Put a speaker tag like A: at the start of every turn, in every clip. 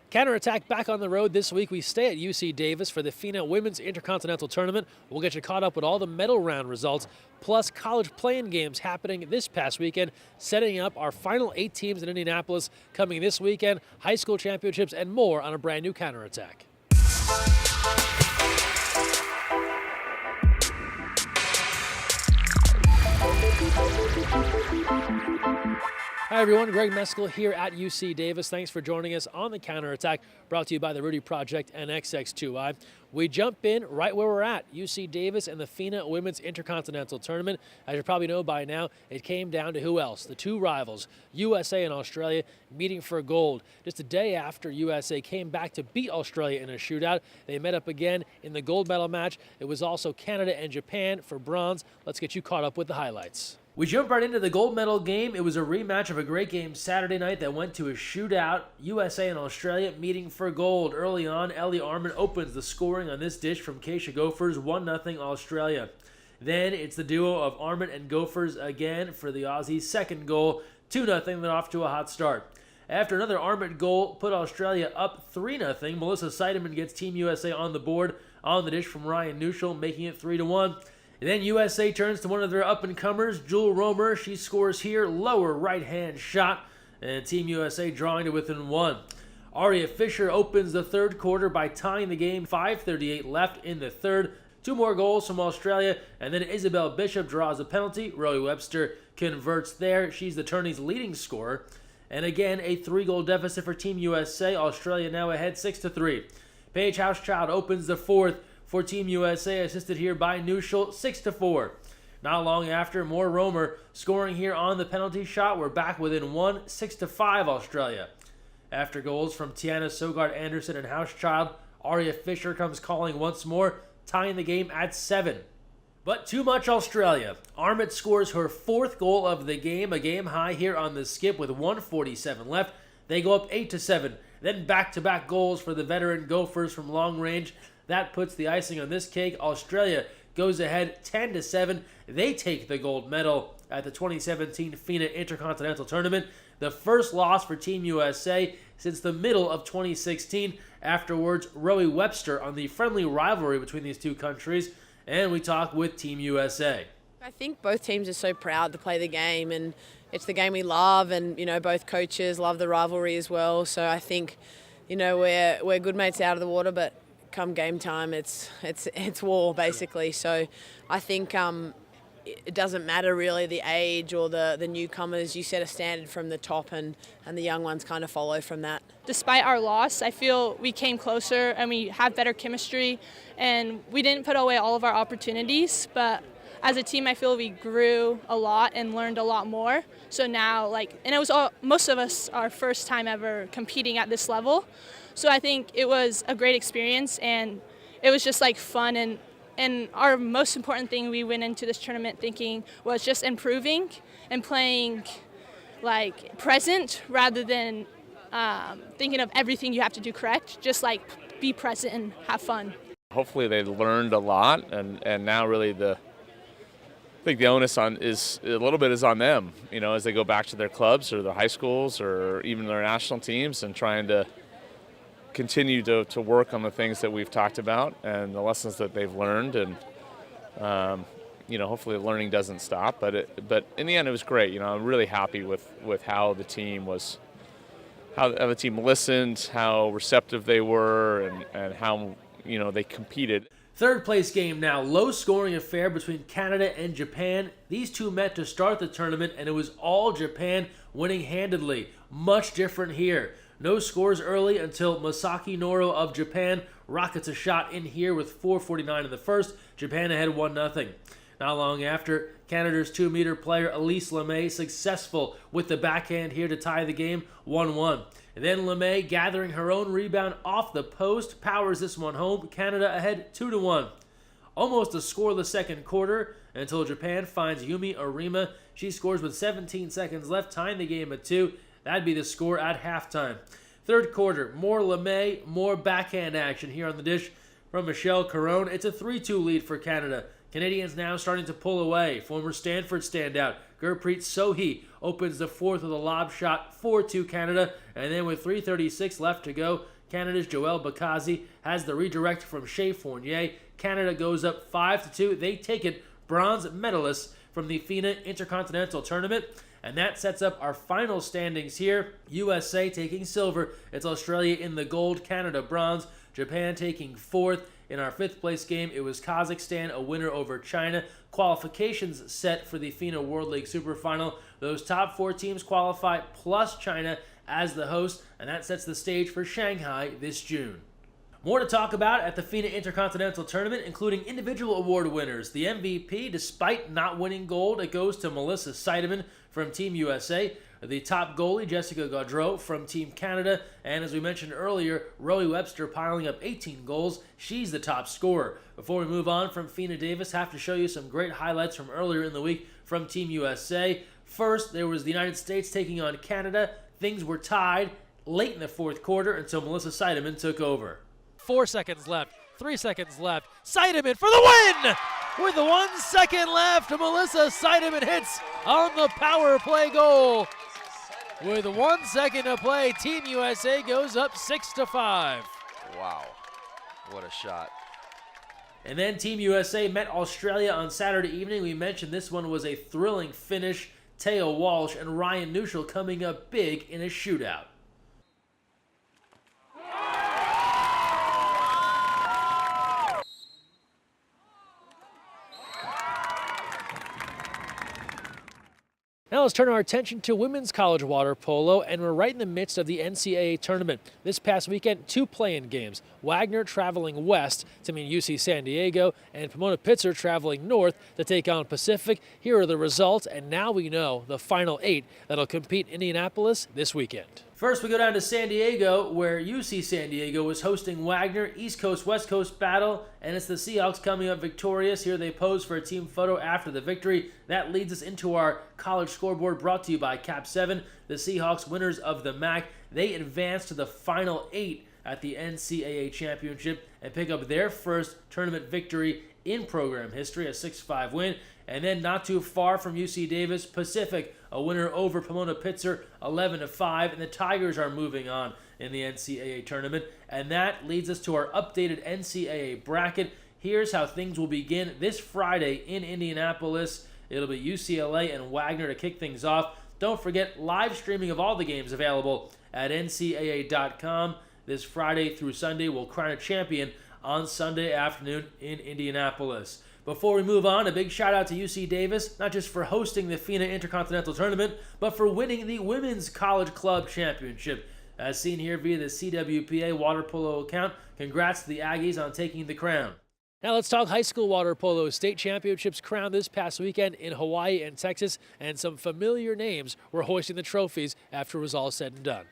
A: Counterattack back on the road this week. We stay at UC Davis for the FINA Women's Intercontinental Tournament. We'll get you caught up with all the medal round results, plus college playing games happening this past weekend, setting up our final 8 teams in Indianapolis coming this weekend, high school championships, and more on a brand new Counterattack. Hi everyone, Greg Mescall here at UC Davis. Thanks for joining us on the Counterattack, brought to you by the Rudy Project and XX2I. We jump in right where we're at, UC Davis and the FINA Women's Intercontinental Tournament. As you probably know by now, it came down to who else? The two rivals, USA and Australia, meeting for gold. Just a day after USA came back to beat Australia in a shootout, they met up again in the gold medal match. It was also Canada and Japan for bronze. Let's get you caught up with the highlights. We jump right into the gold medal game. It was a rematch of a great game Saturday night that went to a shootout. USA and Australia meeting for gold. Early on, Ellie Armand opens the scoring on this dish from Keisha Gophers, 1-0 Australia. Then it's the duo of Armand and Gophers again for the Aussies' second goal, 2-0. They're off to a hot start. After another Armand goal put Australia up 3-0, Melissa Seidemann gets Team USA on the board on the dish from Ryan Neuschel, making it 3-1. And then USA turns to one of their up-and-comers, Jewel Romer. She scores here, lower right-hand shot, and Team USA drawing to within 1. Aria Fisher opens the third quarter by tying the game, 5:38 left in the third. 2 more goals from Australia, and then Isabel Bishop draws a penalty. Rowie Webster converts there. She's the tourney's leading scorer. And again, a 3-goal deficit for Team USA. Australia now ahead 6-3. Paige Housechild opens the fourth for Team USA, assisted here by Neuschel, 6-4. Not long after, more Romer scoring here on the penalty shot. We're back within 1, 6-5 Australia. After goals from Tiana Sogard Anderson and Housechild, Aria Fisher comes calling once more, tying the game at 7. But too much Australia. Armand scores her 4th goal of the game, a game high here on the skip with 1:47 left. They go up 8-7. Then back-to-back goals for the veteran Gophers from long range. That puts the icing on this cake. Australia goes ahead 10-7. They take the gold medal at the 2017 FINA Intercontinental Tournament. The first loss for Team USA since the middle of 2016. Afterwards, Rowie Webster on the friendly rivalry between these two countries. And we talk with Team USA.
B: I think both teams are so proud to play the game, and it's the game we love, and both coaches love the rivalry as well. So I think we're good mates out of the water, but come game time, it's war basically. So I think it doesn't matter really the age or the newcomers. You set a standard from the top, and the young ones kind of follow from that.
C: Despite our loss, I feel we came closer and we have better chemistry, and we didn't put away all of our opportunities, but as a team, I feel we grew a lot and learned a lot more. So now, and it was most of us our first time ever competing at this level. So I think it was a great experience, and it was just fun. And our most important thing we went into this tournament thinking was just improving and playing present rather than thinking of everything you have to do correct. Just be present and have fun.
D: Hopefully they learned a lot, and now really I think the onus is a little bit on them, as they go back to their clubs or their high schools or even their national teams, and trying to continue to work on the things that we've talked about and the lessons that they've learned, and hopefully the learning doesn't stop. But in the end, it was great. I'm really happy with how the team was, how the team listened, how receptive they were, and how they competed.
A: Third place game now, low scoring affair between Canada and Japan. These two met to start the tournament, and it was all Japan winning handedly. Much different here. No scores early until Masaki Noro of Japan rockets a shot in here with 4:49 in the first. Japan ahead 1-0. Not long after, Canada's 2-meter player Elise Lemay successful with the backhand here to tie the game 1-1. And then Lemay, gathering her own rebound off the post, powers this one home. Canada ahead 2-1. Almost a scoreless second quarter until Japan finds Yumi Arima. She scores with 17 seconds left, tying the game at 2. That'd be the score at halftime. Third quarter, more Lemay, more backhand action here on the dish from Michelle Caron. It's a 3-2 lead for Canada. Canadians now starting to pull away. Former Stanford standout Gurpreet Sohi opens the fourth with a lob shot, 4-2 Canada, and then with 3:36 left to go, Canada's Joelle Bakazi has the redirect from Shea Fournier. Canada goes up 5-2. They take it, bronze medalists from the FINA Intercontinental Tournament. And that sets up our final standings here. USA taking silver. It's Australia in the gold, Canada bronze. Japan taking fourth. In our fifth place game, it was Kazakhstan, a winner over China. Qualifications set for the FINA World League Super Final. Those top four teams qualify, plus China as the host, and that sets the stage for Shanghai this June. More to talk about at the FINA Intercontinental Tournament, including individual award winners. The MVP, despite not winning gold, it goes to Melissa Seidemann from Team USA. The top goalie, Jessica Gaudreau from Team Canada. And as we mentioned earlier, Rowie Webster piling up 18 goals. She's the top scorer. Before we move on from FINA Davis, have to show you some great highlights from earlier in the week from Team USA. First, there was the United States taking on Canada. Things were tied late in the fourth quarter until Melissa Seidemann took over.
E: 4 seconds left, 3 seconds left. Seidemann for the win! With 1 second left, Melissa Seidemann hits on the power play goal. With 1 second to play, Team USA goes up 6-5.
F: Wow, what a shot.
A: And then Team USA met Australia on Saturday evening. We mentioned this one was a thrilling finish. Teo Walsh and Ryan Neuschel coming up big in a shootout. Now let's turn our attention to women's college water polo, and we're right in the midst of the NCAA tournament. This past weekend, 2 play-in games. Wagner traveling west to meet UC San Diego, and Pomona-Pitzer traveling north to take on Pacific. Here are the results, and now we know the final 8 that'll compete in Indianapolis this weekend. First, we go down to San Diego, where UC San Diego is hosting Wagner. East Coast-West Coast battle, and it's the Seahawks coming up victorious. Here they pose for a team photo after the victory. That leads us into our college scoreboard brought to you by Cap 7. The Seahawks, winners of the MAC, they advance to the final 8 at the NCAA Championship and pick up their first tournament victory in program history, a 6-5 win. And then not too far from UC Davis, Pacific, a winner over Pomona-Pitzer, 11-5, and the Tigers are moving on in the NCAA tournament. And that leads us to our updated NCAA bracket. Here's how things will begin this Friday in Indianapolis. It'll be UCLA and Wagner to kick things off. Don't forget, live streaming of all the games available at ncaa.com. This Friday through Sunday, we'll crown a champion on Sunday afternoon in Indianapolis. Before we move on, a big shout out to UC Davis, not just for hosting the FINA Intercontinental Tournament, but for winning the Women's College Club Championship. As seen here via the CWPA water polo account, congrats to the Aggies on taking the crown. Now let's talk high school water polo. State championships crowned this past weekend in Hawaii and Texas, and some familiar names were hoisting the trophies after it was all said and done.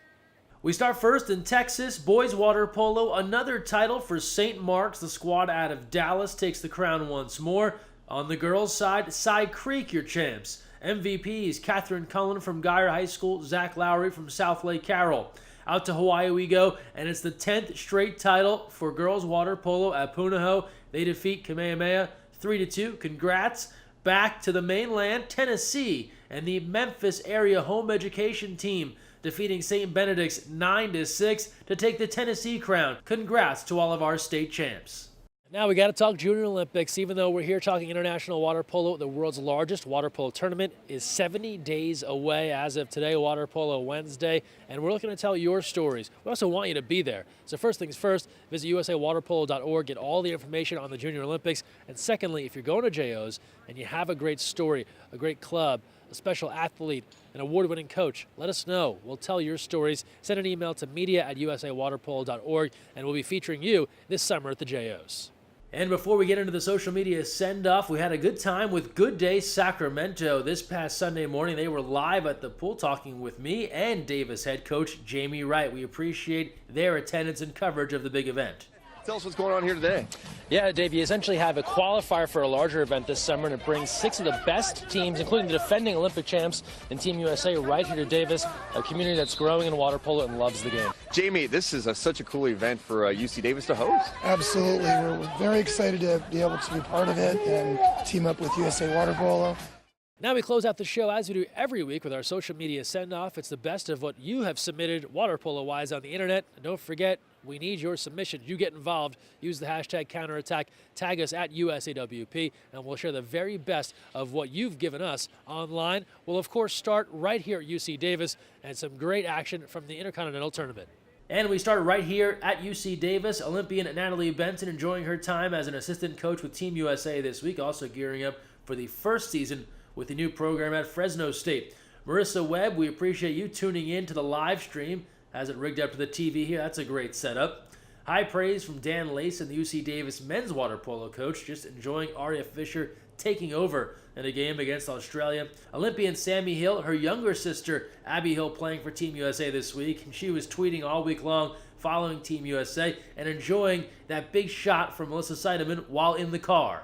A: We start first in Texas, boys water polo, another title for St. Mark's. The squad out of Dallas takes the crown once more. On the girls' side, Cy Creek, your champs. MVPs, Catherine Cullen from Geyer High School, Zach Lowry from South Lake Carroll. Out to Hawaii we go, and it's the 10th straight title for girls water polo at Punahou. They defeat Kamehameha 3-2. Congrats. Back to the mainland, Tennessee, and the Memphis area home education team defeating St. Benedict's 9-6 to take the Tennessee crown. Congrats to all of our state champs. Now we got to talk Junior Olympics. Even though we're here talking international water polo, the world's largest water polo tournament is 70 days away as of today, Water Polo Wednesday, and we're looking to tell your stories. We also want you to be there. So first things first, visit usawaterpolo.org, get all the information on the Junior Olympics. And secondly, if you're going to JOs and you have a great story, a great club, a special athlete, an award-winning coach, let us know. We'll tell your stories. Send an email to media@usawaterpolo.org, and we'll be featuring you this summer at the JOs. And before we get into the social media send-off, we had a good time with Good Day Sacramento. This past Sunday morning, they were live at the pool talking with me and Davis head coach Jamie Wright. We appreciate their attendance and coverage of the big event.
F: Tell us what's going on here today.
A: Yeah, Dave, you essentially have a qualifier for a larger event this summer, and it brings 6 of the best teams, including the defending Olympic champs and Team USA, right here to Davis, a community that's growing in water polo and loves the game.
F: Jamie, this is such a cool event for UC Davis to host.
G: Absolutely. We're very excited to be able to be part of it and team up with USA Water Polo.
A: Now we close out the show as we do every week with our social media send-off. It's the best of what you have submitted water polo-wise on the internet. And don't forget, we need your submissions. You get involved. Use the hashtag counterattack. Tag us at USAWP, and we'll share the very best of what you've given us online. We'll, of course, start right here at UC Davis and some great action from the Intercontinental Tournament. And we start right here at UC Davis. Olympian Natalie Benson enjoying her time as an assistant coach with Team USA this week, also gearing up for the first season with the new program at Fresno State. Marissa Webb, we appreciate you tuning in to the live stream. Has it rigged up to the TV here. That's a great setup. High praise from Dan Layson, the UC Davis men's water polo coach, just enjoying Aria Fisher taking over in a game against Australia. Olympian Sammy Hill, her younger sister Abby Hill, playing for Team USA this week. And she was tweeting all week long following Team USA and enjoying that big shot from Melissa Seidemann while in the car.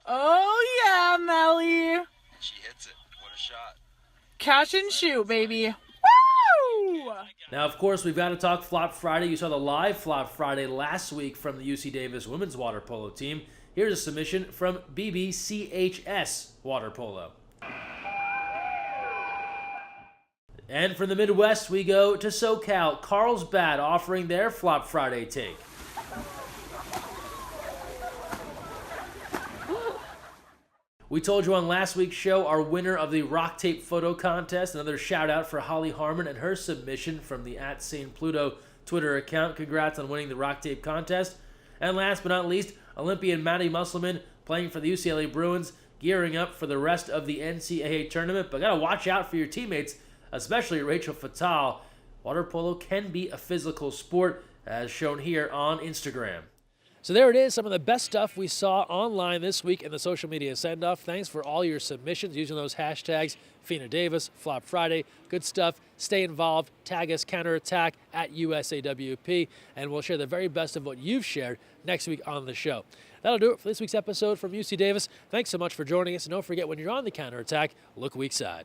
G: Oh yeah, Melly.
H: She hits it. What a shot.
G: Catch and shoot, baby. Woo!
A: Now, of course, we've got to talk Flop Friday. You saw the live Flop Friday last week from the UC Davis women's water polo team. Here's a submission from BBCHS Water Polo. And from the Midwest, we go to SoCal. Carlsbad offering their Flop Friday take. We told you on last week's show our winner of the rock tape photo contest. Another shout out for Holly Harmon and her submission from the @SaintPluto Twitter account. Congrats on winning the rock tape contest. And last but not least, Olympian Maddie Musselman playing for the UCLA Bruins, gearing up for the rest of the NCAA tournament. But gotta watch out for your teammates, especially Rachel Fatal. Water polo can be a physical sport, as shown here on Instagram. So there it is, some of the best stuff we saw online this week in the social media send-off. Thanks for all your submissions using those hashtags, FINA Davis, Flop Friday. Good stuff. Stay involved. Tag us, counterattack at USAWP, and we'll share the very best of what you've shared next week on the show. That'll do it for this week's episode from UC Davis. Thanks so much for joining us, and don't forget, when you're on the counterattack, look weak side.